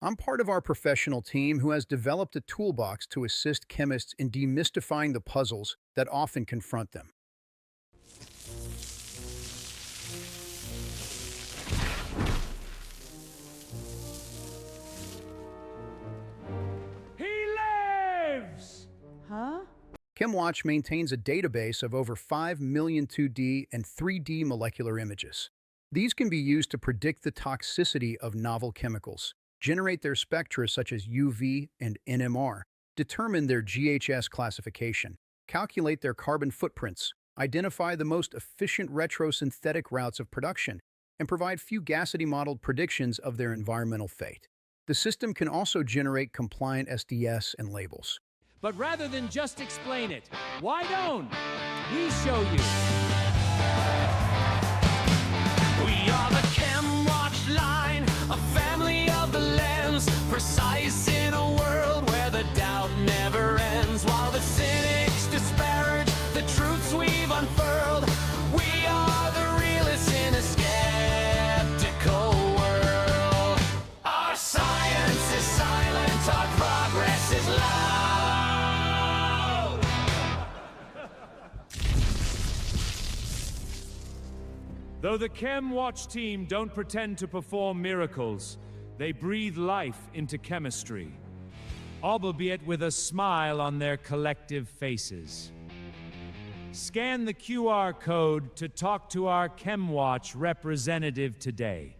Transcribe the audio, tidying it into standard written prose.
I'm part of our professional team who has developed a toolbox to assist chemists in demystifying the puzzles that often confront them. He lives! Huh? Chemwatch maintains a database of over 5 million 2D and 3D molecular images. These can be used to predict the toxicity of novel chemicals, generate their spectra such as UV and NMR, determine their GHS classification, calculate their carbon footprints, identify the most efficient retrosynthetic routes of production, and provide fugacity-modeled predictions of their environmental fate. The system can also generate compliant SDS and labels. But rather than just explain it, why don't we show you? We are the Chemwatch line, a family of the lens, precise in a world where the doubt never ends. While the cynics disparage the truths we've unfurled, we are the realists in a skeptical world. Our science is silent, our progress is loud. Though the Chemwatch team don't pretend to perform miracles, they breathe life into chemistry, albeit with a smile on their collective faces. Scan the QR code to talk to our Chemwatch representative today.